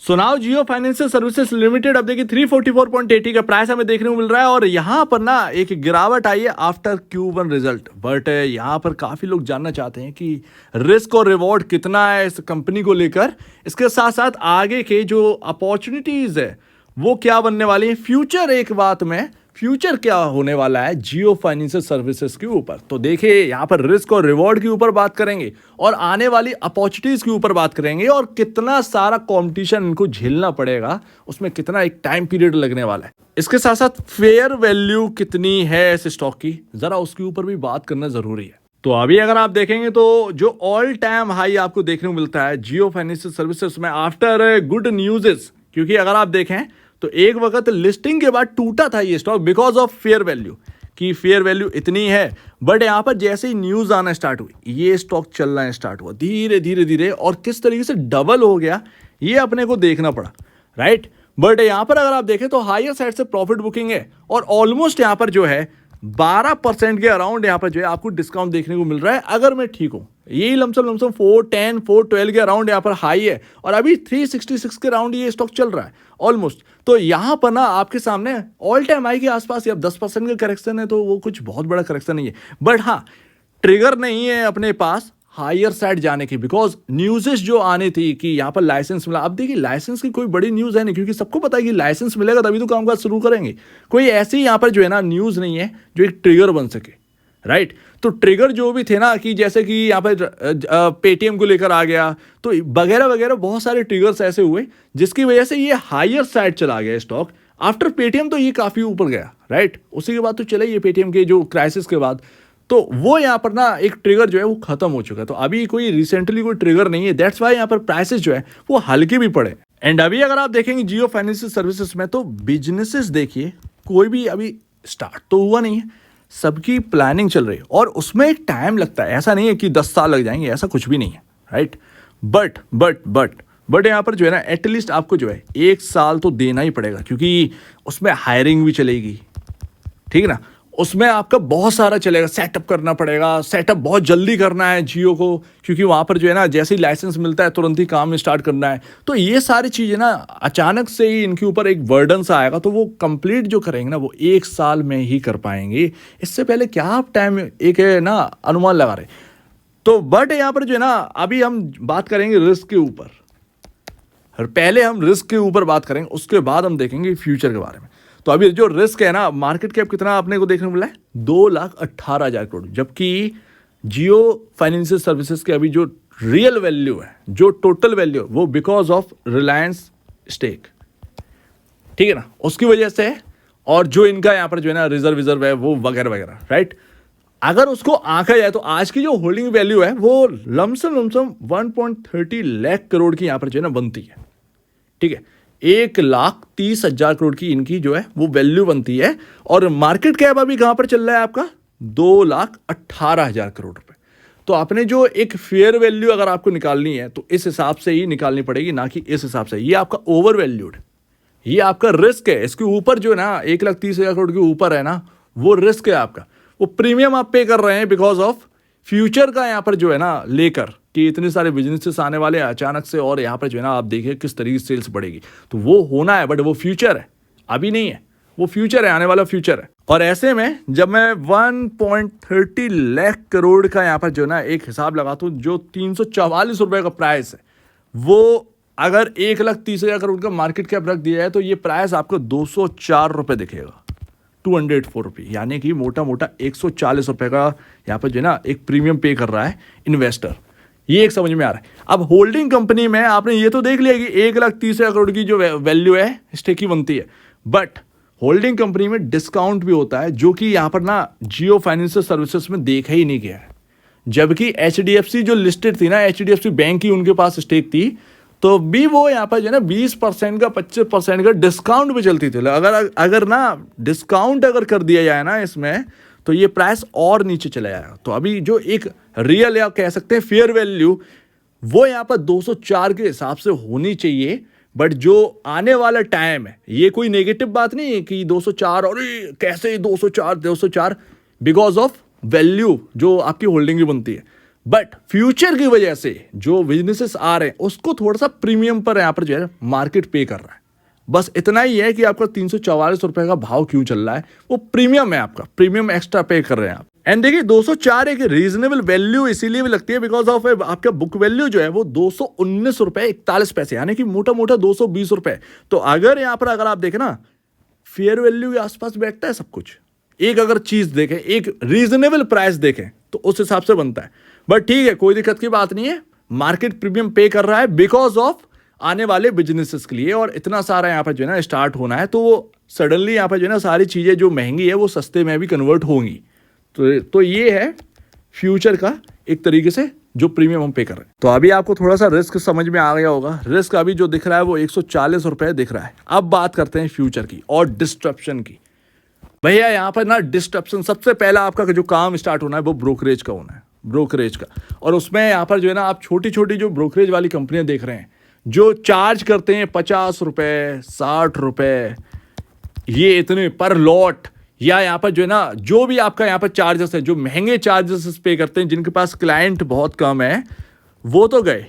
सुनाओ जियो financial services limited अब देखिए 344.80 का प्राइस हमें देखने को मिल रहा है और यहाँ पर ना एक गिरावट आई है आफ्टर Q1 रिजल्ट। बट यहाँ पर काफी लोग जानना चाहते हैं कि रिस्क और रिवॉर्ड कितना है इस कंपनी को लेकर, इसके साथ साथ आगे के जो अपॉर्चुनिटीज है वो क्या बनने वाली है, फ्यूचर एक बात में फ्यूचर क्या होने वाला है जियो फाइनेंशियल सर्विसेज के ऊपर। तो देखिए यहाँ पर रिस्क और रिवॉर्ड के ऊपर बात करेंगे और आने वाली अपॉर्चुनिटीज के ऊपर बात करेंगे और कितना सारा कंपटीशन इनको झेलना पड़ेगा, उसमें कितना एक टाइम पीरियड लगने वाला है। इसके साथ साथ फेयर वैल्यू कितनी है इस स्टॉक की, जरा उसके ऊपर भी बात करना जरूरी है। तो अभी अगर आप देखेंगे तो जो ऑल टाइम हाई आपको देखने को मिलता है जियो फाइनेंशियल सर्विसेज में आफ्टर गुड न्यूज़, क्योंकि अगर आप देखें तो एक वक्त लिस्टिंग के बाद टूटा था ये stock because of fair value, कि फेयर वैल्यू इतनी है। बट यहाँ पर जैसे ही न्यूज़ आना स्टार्ट हुई ये स्टॉक चलना स्टार्ट हुआ धीरे धीरे धीरे और किस तरीके से डबल हो गया ये अपने को देखना पड़ा, राइट। बट यहाँ पर अगर आप देखें तो हायर साइड से प्रॉफिट बुकिंग है और ऑलमोस्ट यहाँ पर जो है 12% के अराउंड यहाँ पर जो है आपको डिस्काउंट देखने को मिल रहा है अगर मैं ठीक हूँ। यही लमसम 410 412 के अराउंड यहाँ पर हाई है और अभी 366 के अराउंड ये स्टॉक चल रहा है ऑलमोस्ट। तो यहाँ पर ना आपके सामने ऑल टाइम हाई के आसपास या 10% का करेक्शन है, तो वो कुछ बहुत बड़ा करेक्शन नहीं है। बट हाँ, ट्रिगर नहीं है अपने पास हायर साइड जाने की, बिकॉज न्यूज़ेस जो आनी थी कि यहाँ पर लाइसेंस मिला। अब देखिए लाइसेंस की कोई बड़ी न्यूज़ है नहीं, क्योंकि सबको पता है कि लाइसेंस मिलेगा तभी तो कामकाज शुरू करेंगे। कोई ऐसी यहाँ पर जो है ना न्यूज़ नहीं है जो एक ट्रिगर बन सके, राइट। तो ट्रिगर जो भी थे ना कि जैसे कि यहाँ पर पेटीएम को लेकर आ गया, तो वगैरह वगैरह बहुत सारे ट्रिगर्स ऐसे हुए जिसकी वजह से ये हायर साइड चला गया स्टॉक। आफ्टर पेटीएम तो ये काफ़ी ऊपर गया, राइट। उसी के बाद तो चले ये पेटीएम के जो क्राइसिस के बाद, तो वो यहाँ पर ना एक ट्रिगर जो है वो खत्म हो चुका है। तो अभी कोई रिसेंटली कोई ट्रिगर नहीं है, दैट्स वाई यहाँ पर प्राइसेस जो है वो हल्के भी पड़े। एंड अभी अगर आप देखेंगे जियो फाइनेंशियल सर्विसेज में तो बिजनेसेस देखिए कोई भी अभी स्टार्ट तो हुआ नहीं है, सबकी प्लानिंग चल रही है और उसमें एक टाइम लगता है। ऐसा नहीं है कि 10 साल लग जाएंगे, ऐसा कुछ भी नहीं है, राइट। बट यहाँ पर जो है ना एटलीस्ट आपको जो है 1 साल तो देना ही पड़ेगा, क्योंकि उसमें हायरिंग भी चलेगी, ठीक है ना। उसमें आपका बहुत सारा चलेगा, सेटअप करना पड़ेगा, सेटअप बहुत जल्दी करना है जियो को, क्योंकि वहाँ पर जो है ना जैसे ही लाइसेंस मिलता है तुरंत ही काम स्टार्ट करना है। तो ये सारी चीज़ें ना अचानक से ही इनके ऊपर एक बर्डन सा आएगा, तो वो कंप्लीट जो करेंगे ना वो 1 साल में ही कर पाएंगे। इससे पहले क्या आप टाइम एक है ना अनुमान लगा रहे। तो बट यहाँ पर जो है ना अभी हम बात करेंगे रिस्क के ऊपर, पहले हम रिस्क के ऊपर बात करेंगे, उसके बाद हम देखेंगे फ्यूचर के बारे में। तो अभी जो रिस्क है ना, मार्केट कैप कितना आपने को देखने को मिला है 2,18,000 करोड़, जबकि जियो फाइनेंशियल सर्विसेज के अभी जो रियल वैल्यू है, जो टोटल वैल्यू है वो बिकॉज ऑफ रिलायंस स्टेक, ठीक है ना, उसकी वजह से, और जो इनका यहाँ पर जो है ना रिजर्व है वो वगैरह वगैरह, राइट। अगर उसको आंका जाए तो आज की जो होल्डिंग वैल्यू है वो लमसम 1.30 लाख करोड़ की यहाँ पर जो है ना बनती है, ठीक है। 1,30,000 करोड़ की इनकी जो है वो वैल्यू बनती है और मार्केट कैप अभी कहां पर चल रहा है आपका 2,18,000 करोड़ रुपए। तो आपने जो एक फेयर वैल्यू अगर आपको निकालनी है तो इस हिसाब से ही निकालनी पड़ेगी, ना कि इस हिसाब से। ये आपका ओवर वैल्यूड, ये आपका रिस्क है। इसके ऊपर जो है ना 1,30,000 करोड़ के ऊपर है ना वो रिस्क है आपका, वो प्रीमियम आप पे कर रहे हैं बिकॉज ऑफ फ्यूचर का यहाँ पर जो है ना लेकर कि इतने सारे बिजनेसेस आने वाले हैं अचानक से, और यहाँ पर जो है ना आप देखिए किस तरीके से सेल्स बढ़ेगी। तो वो होना है, बट वो फ्यूचर है, अभी नहीं है, वो फ्यूचर है, आने वाला फ्यूचर है। और ऐसे में जब मैं 1.30 लाख करोड़ का यहाँ पर जो है ना एक हिसाब लगाता हूँ, जो 344 रुपये का प्राइस है, वो अगर 1,30,000 करोड़ का मार्केट कैप रख दिया है तो ये प्राइस आपको 204 रुपये दिखेगा, 204 रुपये, यानी कि मोटा मोटा 140 रुपये का यहाँ पर जो है ना एक प्रीमियम पे कर रहा है इन्वेस्टर। ये एक समझ में आ रहा है। अब होल्डिंग कंपनी में आपने ये तो देख लिया कि 1,30,000 करोड़ की जो वैल्यू है स्टेक की बनती है, बट होल्डिंग कंपनी में डिस्काउंट भी होता है, जो कि यहाँ पर ना जियो फाइनेंशियल सर्विसेज में देखा ही नहीं गया है। जबकि HDFC जो लिस्टेड थी ना, HDFC बैंक की उनके पास स्टेक थी, तो भी वो यहाँ पर जो है ना 20% का 25% का डिस्काउंट भी चलती थी। अगर ना डिस्काउंट अगर कर दिया जाए ना इसमें तो ये प्राइस और नीचे चला जाएगा। तो अभी जो एक रियल या कह सकते हैं फेयर वैल्यू वो यहाँ पर 204 के हिसाब से होनी चाहिए। बट जो आने वाला टाइम है, ये कोई नेगेटिव बात नहीं है कि 204 और कैसे 204 बिकॉज ऑफ वैल्यू जो आपकी होल्डिंग की बनती है। बट फ्यूचर की वजह से जो बिजनेसेस आ रहे हैं उसको थोड़ा सा प्रीमियम पर यहाँ पर जो है मार्केट पे कर रहा है। बस इतना ही है कि आपका 344 रुपए का भाव क्यों चल रहा है, वो प्रीमियम है, आपका प्रीमियम एक्स्ट्रा पे कर रहे हैं आप। एंड देखिए 204 एक रीजनेबल वैल्यू इसीलिए भी लगती है बिकॉज ऑफ आपका बुक वैल्यू जो है वो 219 रुपए 41 पैसे, यानी कि मोटा मोटा 220 रुपए। तो अगर यहाँ पर अगर आप देखें ना, फेयर वैल्यू के आसपास बैठता है सब कुछ। एक अगर चीज देखें, एक रीजनेबल प्राइस देखें तो उस हिसाब से बनता है। बट ठीक है, कोई दिक्कत की बात नहीं है, मार्केट प्रीमियम पे कर रहा है बिकॉज ऑफ आने वाले बिजनेसेस के लिए। और इतना सारा यहाँ पर जो है ना स्टार्ट होना है, तो वो सडनली यहाँ पर जो है ना सारी चीजें जो महंगी है वो सस्ते में भी कन्वर्ट होंगी। तो ये है फ्यूचर का एक तरीके से जो प्रीमियम हम पे कर रहे हैं। तो अभी आपको थोड़ा सा रिस्क समझ में आ गया होगा। रिस्क अभी जो दिख रहा है वो 140 रुपए दिख रहा है। अब बात करते हैं फ्यूचर की और डिस्ट्रप्शन की। भैया यहाँ पर ना डिस्ट्रप्शन, सबसे पहला आपका जो काम स्टार्ट होना है वो ब्रोकरेज का होना है, ब्रोकरेज का। और उसमें यहाँ पर जो है ना आप छोटी छोटी जो ब्रोकरेज वाली कंपनियां देख रहे हैं जो चार्ज करते हैं 50 रुपए 60 रुपए, ये इतने पर लॉट, या यहाँ पर जो है ना जो भी आपका यहाँ पर चार्जेस है, जो महंगे चार्जेस पे करते हैं, जिनके पास क्लाइंट बहुत कम है वो तो गए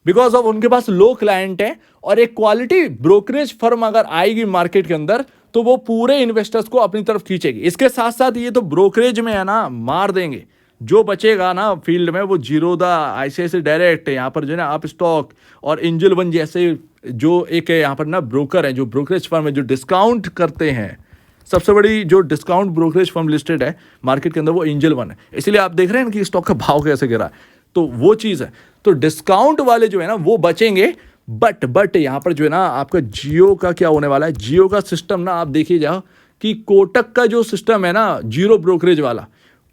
बिकॉज ऑफ उनके पास लो क्लाइंट है। और एक क्वालिटी ब्रोकरेज फर्म अगर आएगी मार्केट के अंदर तो वो पूरे इन्वेस्टर्स को अपनी तरफ खींचेगी। इसके साथ साथ ये तो ब्रोकरेज में है ना मार देंगे, जो बचेगा ना फील्ड में वो जीरोधा, आईसीआईसीआई डायरेक्ट, यहाँ पर जो है ना आप स्टॉक और एंजल वन जैसे जो एक यहाँ पर ना ब्रोकर है, जो ब्रोकरेज फर्म है जो डिस्काउंट करते हैं। सबसे बड़ी जो डिस्काउंट ब्रोकरेज फर्म लिस्टेड है मार्केट के अंदर वो एंजल वन है, इसलिए आप देख रहे हैं कि स्टॉक का भाव कैसे गिरा है। तो वो चीज़ है, तो डिस्काउंट वाले जो है ना वो बचेंगे। बट यहाँ पर जो है ना आपका जियो का क्या होने वाला है, जियो का सिस्टम ना आप देखिए जाओ कि कोटक का जो सिस्टम है ना जीरो ब्रोकरेज वाला,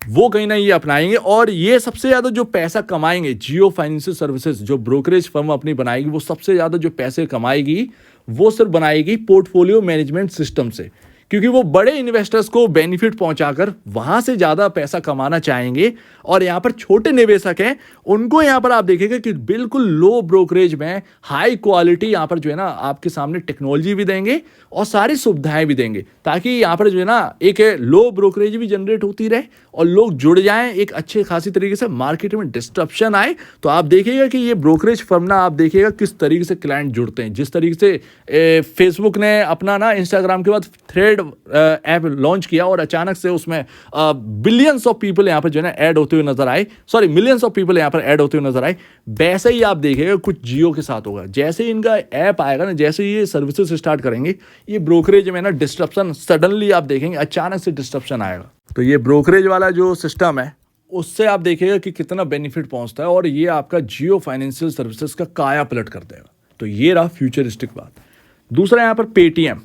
वो कहीं ना ये अपनाएंगे। और ये सबसे ज़्यादा जो पैसा कमाएंगे, जियो फाइनेंशियल सर्विसेज जो ब्रोकरेज फर्म अपनी बनाएगी, वो सबसे ज़्यादा जो पैसे कमाएगी वो सिर्फ बनाएगी पोर्टफोलियो मैनेजमेंट सिस्टम से, क्योंकि वो बड़े इन्वेस्टर्स को बेनिफिट पहुंचाकर वहां से ज़्यादा पैसा कमाना चाहेंगे। और यहाँ पर छोटे निवेशक हैं, उनको यहाँ पर आप देखेंगे कि बिल्कुल लो ब्रोकरेज में हाई क्वालिटी यहाँ पर जो है ना आपके सामने टेक्नोलॉजी भी देंगे और सारी सुविधाएं भी देंगे, ताकि यहाँ पर जो है ना एक लो ब्रोकरेज भी जनरेट होती रहे और लोग जुड़ जाएं एक अच्छे खासी तरीके से, मार्केट में डिस्ट्रप्शन आए। तो आप देखिएगा कि ये ब्रोकरेज फर्म ना आप देखिएगा किस तरीके से क्लाइंट जुड़ते हैं। जिस तरीके से फेसबुक ने अपना ना इंस्टाग्राम के बाद थ्रेड ऐप लॉन्च किया और अचानक से उसमें बिलियंस ऑफ पीपल यहाँ पर जो है ना ऐड होते हुए नजर आए, सॉरी मिलियंस ऑफ पीपल यहाँ पर ऐड होते हुए नजर आए। वैसे ही आप देखिएगा कुछ जियो के साथ होगा। जैसे ही इनका ऐप आएगा ना, जैसे ही ये सर्विसेज स्टार्ट करेंगे, ये ब्रोकरेज में ना डिस्ट्रप्शन सडनली आप देखेंगे, अचानक से डिस्ट्रप्शन आएगा। तो ये ब्रोकरेज वाला जो सिस्टम है उससे आप देखिएगा कि कितना बेनिफिट पहुंचता है और ये आपका जियो फाइनेंशियल सर्विसेज का काया पलट कर देगा। तो ये रहा फ्यूचरिस्टिक बात। दूसरा यहाँ पर पेटीएम।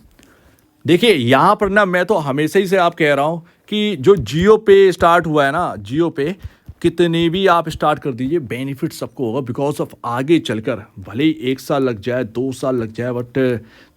देखिए यहाँ पर ना मैं तो हमेशा ही से आप कह रहा हूँ कि जो जियो पे स्टार्ट हुआ है ना, जियो पे कितने भी आप स्टार्ट कर दीजिए, बेनिफिट सबको होगा बिकॉज ऑफ आगे चलकर भले ही 1 साल लग जाए, 2 साल लग जाए, बट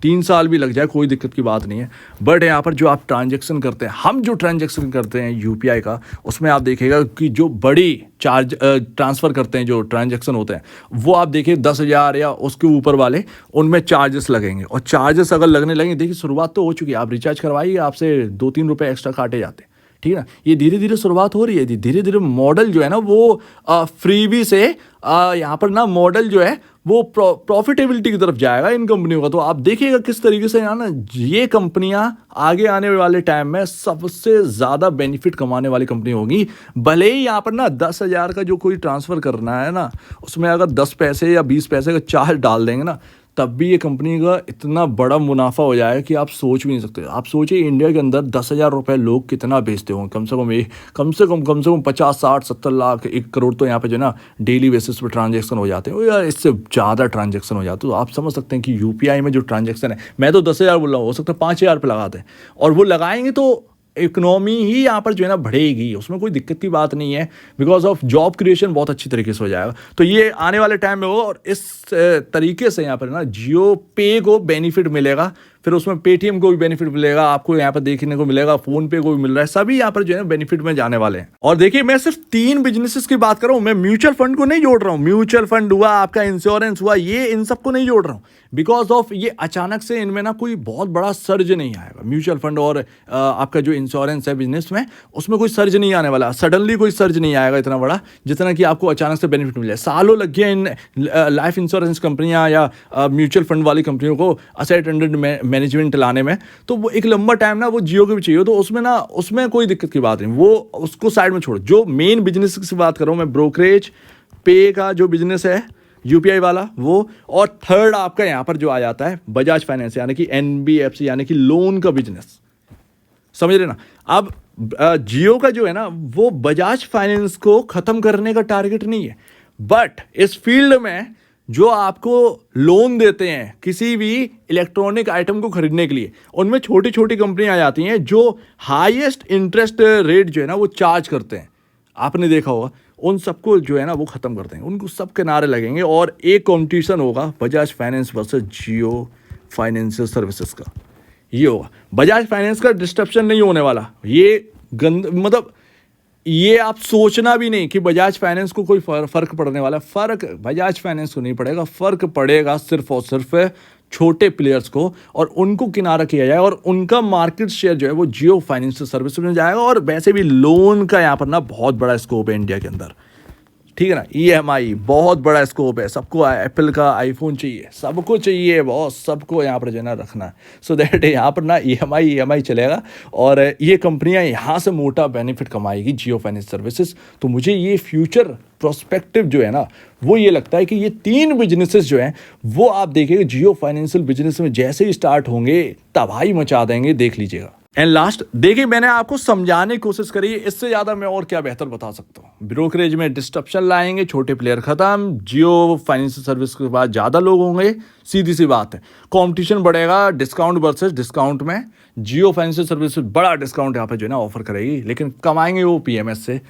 3 साल भी लग जाए, कोई दिक्कत की बात नहीं है। बट यहाँ पर जो आप ट्रांजेक्शन करते हैं, हम जो ट्रांजेक्शन करते हैं यूपीआई का, उसमें आप देखिएगा कि जो बड़ी चार्ज ट्रांसफ़र करते हैं, जो ट्रांजेक्शन होते हैं, वो आप देखिए 10,000 या उसके ऊपर वाले, उनमें चार्जेस लगेंगे। और चार्जेस अगर लगने लगेंगे, देखिए शुरुआत तो हो चुकी है, आप रिचार्ज करवाइए, आपसे 2-3 रुपये एक्स्ट्रा काटे जाते हैं, ठीक है ना। ये धीरे धीरे शुरुआत हो रही है, धीरे धीरे मॉडल जो है ना वो फ्रीबी से यहाँ पर ना मॉडल जो है वो प्रॉफिटेबिलिटी की तरफ जाएगा इन कंपनियों का। तो आप देखिएगा किस तरीके से यहाँ ना ये कंपनियां आगे आने वाले टाइम में सबसे ज़्यादा बेनिफिट कमाने वाली कंपनी होगी। भले ही यहाँ पर ना 10,000 का जो कोई ट्रांसफ़र करना है ना, उसमें अगर 10 पैसे या 20 पैसे का चार्ज डाल देंगे ना, तब भी ये कंपनी का इतना बड़ा मुनाफा हो जाएगा कि आप सोच भी नहीं सकते। आप सोचिए इंडिया के अंदर 10,000 रुपये लोग कितना बेचते होंगे, कम से कम 50, 60, 70 लाख, 1 करोड़ तो यहाँ पे जो है ना डेली बेसिस पे ट्रांजेक्शन हो जाते हैं, यार इससे ज़्यादा ट्रांजेक्शन हो जाते हैं। तो आप समझ सकते हैं कि यूपीआई में जो ट्रांजेक्शन है, मैं तो 10,000 बोल रहा हूँ, हो सकता है 5,000 पे लगाते हैं, और वो लगाएंगे तो इकोनॉमी ही यहाँ पर जो है ना बढ़ेगी, उसमें कोई दिक्कत की बात नहीं है, बिकॉज ऑफ जॉब क्रिएशन बहुत अच्छी तरीके से हो जाएगा। तो ये आने वाले टाइम में हो, और इस तरीके से यहाँ पर ना जियो पे को बेनिफिट मिलेगा फिर उसमें पेटीएम को भी बेनिफिट मिलेगा, आपको यहाँ पर देखने को मिलेगा, फोन पे को भी मिल रहा है, सभी यहाँ पर जो है बेनिफिट में जाने वाले हैं। और देखिए मैं सिर्फ 3 बिजनेसेस की बात कर रहा हूँ, मैं म्यूचुअल फंड को नहीं जोड़ रहा हूँ। म्यूचुअल फंड हुआ, आपका इंश्योरेंस हुआ, ये इन सबको नहीं जोड़ रहा हूँ, बिकॉज ऑफ ये अचानक से इनमें ना कोई बहुत बड़ा सर्ज नहीं आएगा। म्यूचुअल फंड और आपका जो इंश्योरेंस है बिजनेस में, उसमें कोई सर्ज नहीं आने वाला, सडनली कोई सर्ज नहीं आएगा इतना बड़ा जितना कि आपको अचानक से बेनिफिट मिल जाए। सालों लग गया इन लाइफ इंश्योरेंस कंपनियां या म्यूचुअल फंड वाली कंपनियों को असेट अंडर मैनेजमेंट लाने में, तो वो एक लंबा टाइम ना वो जियो के भी चाहिए, तो उसमें कोई दिक्कत की बात नहीं, वो उसको साइड में छोड़ो। जो मेन बिजनेस की बात कर रहा हूँ मैं, ब्रोकरेज पे का जो बिजनेस है यूपीआई वाला वो, और थर्ड आपका यहाँ पर जो आ जाता है बजाज फाइनेंस यानी कि एनबीएफसी यानी कि लोन का बिजनेस, समझ रहे ना। अब जियो का जो है ना वो बजाज फाइनेंस को खत्म करने का टारगेट नहीं है, बट इस फील्ड में जो आपको लोन देते हैं किसी भी इलेक्ट्रॉनिक आइटम को खरीदने के लिए, उनमें छोटी छोटी कंपनियां आ जाती हैं जो हाईएस्ट इंटरेस्ट रेट जो है ना वो चार्ज करते हैं, आपने देखा होगा, उन सबको जो है ना वो ख़त्म कर देंगे, उनको सब के नारे लगेंगे और एक कंपटीशन होगा बजाज फाइनेंस वर्सेस जियो फाइनेंशियल सर्विसेज का। ये होगा, बजाज फाइनेंस का डिस्ट्रप्शन नहीं होने वाला, ये मतलब ये आप सोचना भी नहीं कि बजाज फाइनेंस को कोई फ़र्क पड़ने वाला। फ़र्क बजाज फाइनेंस को नहीं पड़ेगा, फ़र्क पड़ेगा सिर्फ और सिर्फ छोटे प्लेयर्स को, और उनको किनारा किया जाए और उनका मार्केट शेयर जो है वो जियो फाइनेंशियल सर्विसेज में जाएगा। और वैसे भी लोन का यहाँ पर ना बहुत बड़ा स्कोप है इंडिया के अंदर, ठीक है ना। ईएमआई बहुत बड़ा स्कोप है, सबको एप्पल का आईफोन चाहिए, सबको चाहिए बॉस, सबको यहाँ पर जो है ना रखना है, सो दैट यहाँ पर ना ईएमआई चलेगा और ये कंपनियाँ यहाँ से मोटा बेनिफिट कमाएगी जियो फाइनेंस सर्विसेज। तो मुझे ये फ्यूचर प्रोस्पेक्टिव जो है ना वो ये लगता है कि ये 3 बिजनेसेस जो हैं वो आप देखिएगा जियो फाइनेंशियल बिजनेस में जैसे ही स्टार्ट होंगे तबाही मचा देंगे, देख लीजिएगा। एंड लास्ट देखिए, मैंने आपको समझाने की कोशिश करी, इससे ज़्यादा मैं और क्या बेहतर बता सकता हूँ। ब्रोकरेज में डिस्ट्रप्शन लाएंगे, छोटे प्लेयर खत्म, जियो फाइनेंशियल सर्विस के बाद ज़्यादा लोग होंगे, सीधी सी बात है। कंपटीशन बढ़ेगा, डिस्काउंट वर्सेस डिस्काउंट में जियो फाइनेंशियल सर्विस बड़ा डिस्काउंट यहाँ पर जो है ना ऑफर करेगी, लेकिन कमाएंगे वो पीएमएस से,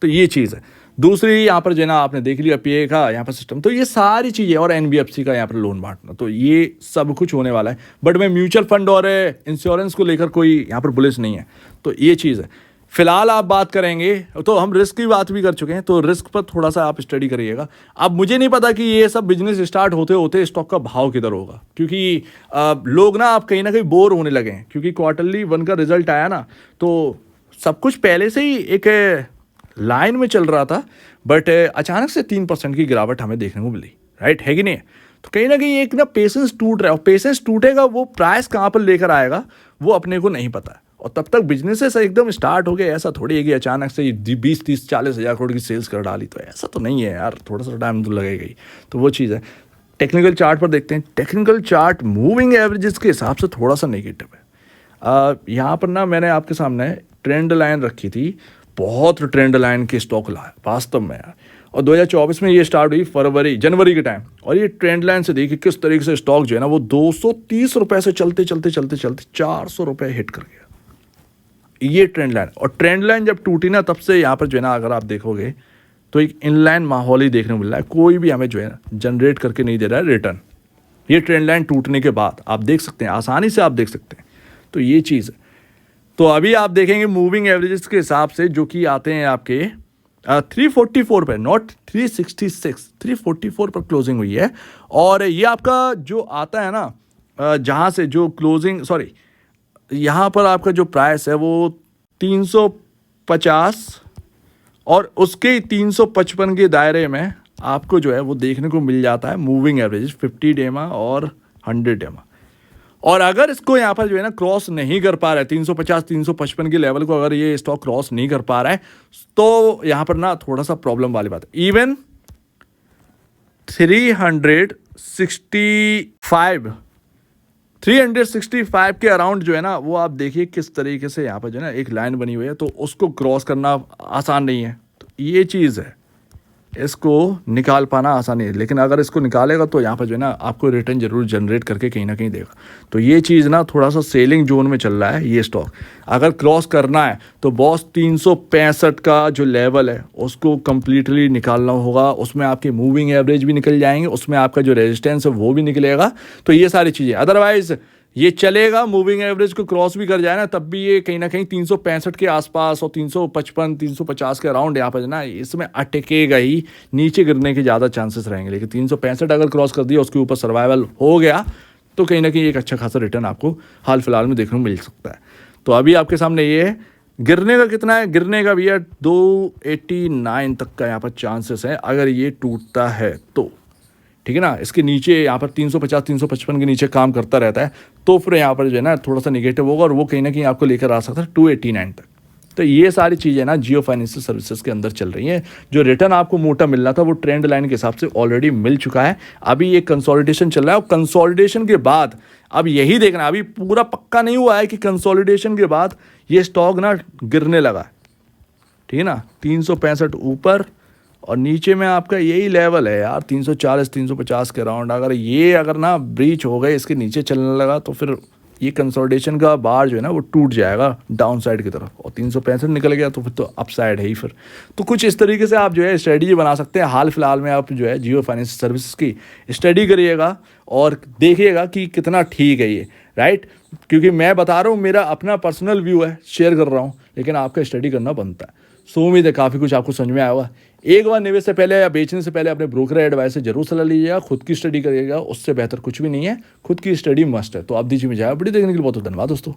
तो ये चीज़ है। दूसरी यहाँ पर जो है ना आपने देख लिया पीए का यहाँ पर सिस्टम, तो ये सारी चीज़ें, और एनबीएफसी का यहाँ पर लोन बांटना, तो ये सब कुछ होने वाला है। बट मैं म्यूचुअल फंड और इंश्योरेंस को लेकर कोई यहाँ पर बुलिश नहीं है, तो ये चीज़ है। फिलहाल आप बात करेंगे तो हम रिस्क की बात भी कर चुके हैं, तो रिस्क पर थोड़ा सा आप स्टडी करिएगा। अब मुझे नहीं पता कि ये सब बिजनेस स्टार्ट होते होते स्टॉक का भाव किधर होगा, क्योंकि लोग ना आप कहीं ना कहीं बोर होने लगे हैं, क्योंकि क्वार्टरली 1 का रिजल्ट आया ना, तो सब कुछ पहले से ही एक लाइन में चल रहा था, बट अचानक से 3% की गिरावट हमें देखने को मिली, राइट है कि नहीं। तो कहीं ना कहीं एक ना पेशेंस टूट रहा है, और पेशेंस टूटेगा, वो प्राइस कहाँ पर लेकर आएगा वो अपने को नहीं पता है। और तब तक बिजनेसेस एकदम स्टार्ट हो गए, ऐसा थोड़ी है कि अचानक से 20, 30, 40 हज़ार करोड़ की सेल्स कर डाली, तो ऐसा तो नहीं है यार, थोड़ा सा टाइम तो लगेगा ही। तो वो चीज़ है। टेक्निकल चार्ट पर देखते हैं, टेक्निकल चार्ट मूविंग एवरेजेस के हिसाब से थोड़ा सा नेगेटिव है। यहाँ पर ना मैंने आपके सामने ट्रेंड लाइन रखी थी, बहुत ट्रेंड लाइन के स्टॉक लाए वास्तव में यार, और 2024 में ये स्टार्ट हुई जनवरी के टाइम, और ये ट्रेंड लाइन से देखिए किस तरीके से स्टॉक जो है ना वो 230 रुपए से चलते 400 रुपए हिट कर गया, ये ट्रेंड लाइन। और ट्रेंड लाइन जब टूटी ना, तब से यहाँ पर जो है ना अगर आप देखोगे तो एक इनलाइन माहौल ही देखने को मिल रहा है, कोई भी हमें जो है ना जनरेट करके नहीं दे रहा है रिटर्न। ये ट्रेंड लाइन टूटने के बाद आप देख सकते हैं, आसानी से आप देख सकते हैं, तो ये चीज़ है। तो अभी आप देखेंगे मूविंग एवरेजेस के हिसाब से जो कि आते हैं आपके 344 पर, नॉट 366, 344 पर क्लोजिंग हुई है। और ये आपका जो आता है ना जहाँ से जो क्लोजिंग, सॉरी यहाँ पर आपका जो प्राइस है वो 350 और उसके 355 के दायरे में आपको जो है वो देखने को मिल जाता है मूविंग एवरेज 50 डेमा और 100 डेमा। और अगर इसको यहाँ पर जो है ना क्रॉस नहीं कर पा रहा है 350 355 के लेवल को, अगर ये स्टॉक क्रॉस नहीं कर पा रहा है, तो यहाँ पर ना थोड़ा सा प्रॉब्लम वाली बात है। इवन 365 के अराउंड जो है ना वो आप देखिए किस तरीके से यहाँ पर जो है ना एक लाइन बनी हुई है, तो उसको क्रॉस करना आसान नहीं है। तो ये चीज़ है, इसको निकाल पाना आसान नहीं है, लेकिन अगर इसको निकालेगा तो यहाँ पर जो है ना आपको रिटर्न जरूर जनरेट करके कहीं ना कहीं देगा। तो ये चीज़ ना थोड़ा सा सेलिंग जोन में चल रहा है ये स्टॉक। अगर क्रॉस करना है तो बॉस 365 का जो लेवल है उसको कंप्लीटली निकालना होगा, उसमें आपके मूविंग एवरेज भी निकल जाएंगे, उसमें आपका जो रेजिस्टेंस है वो भी निकलेगा। तो ये सारी चीज़ें, अदरवाइज ये चलेगा, मूविंग एवरेज को क्रॉस भी कर जाए ना तब भी ये कहीं ना कहीं 365 के आसपास और 355 350 के अराउंड यहाँ पर ना इसमें अटकेगा ही, नीचे गिरने के ज़्यादा चांसेस रहेंगे। लेकिन 365 अगर क्रॉस कर दिया, उसके ऊपर सर्वाइवल हो गया, तो कहीं ना कहीं एक अच्छा खासा रिटर्न आपको हाल फिलहाल में देखने को मिल सकता है। तो अभी आपके सामने ये है, गिरने का कितना है, गिरने का भैया 289 तक का यहाँ पर चांसेस है अगर ये टूटता है तो, ठीक है ना। इसके नीचे यहाँ पर 350 355 के नीचे काम करता रहता है, तो फिर यहाँ पर जो है ना थोड़ा सा निगेटिव होगा और वो कहीं ना कहीं आपको लेकर आ सकता है 289 तक। तो ये सारी चीज़ें ना जियो फाइनेंशियल सर्विसेज के अंदर चल रही हैं। जो रिटर्न आपको मोटा मिल रहा था वो ट्रेंड लाइन के हिसाब से ऑलरेडी मिल चुका है। अभी ये कंसोलिडेशन चल रहा है और कंसोलिडेशन के बाद अब यही देखना, अभी पूरा पक्का नहीं हुआ है कि कंसोलिडेशन के बाद ये स्टॉक ना गिरने लगा, ठीक है ना। 365 ऊपर और नीचे में आपका यही लेवल है यार 340 350 के अराउंड। अगर ना ब्रीच हो गए, इसके नीचे चलने लगा, तो फिर ये कंसोलिडेशन का बार जो है ना वो टूट जाएगा डाउन साइड की तरफ, और 365 निकल गया तो फिर तो अप साइड है ही फिर। तो कुछ इस तरीके से आप जो है स्ट्रेटजी बना सकते हैं। हाल फिलहाल में आप जो है जियो फाइनेंशियल सर्विसेज की स्टडी करिएगा और देखिएगा कि कितना ठीक है ये, राइट। क्योंकि मैं बता रहा हूँ, मेरा अपना पर्सनल व्यू है, शेयर कर रहा हूँ, लेकिन आपका स्टडी करना बनता है। सो उम्मीद है काफ़ी कुछ आपको समझ में आया होगा। एक बार निवेश से पहले या बेचने से पहले अपने ब्रोकर एडवाइस से जरूर सलाह लीजिएगा, खुद की स्टडी करिएगा, उससे बेहतर कुछ भी नहीं है, खुद की स्टडी मस्ट है। तो आप दीजिए मुझे वीडियो देखने के लिए बहुत बहुत धन्यवाद दोस्तों।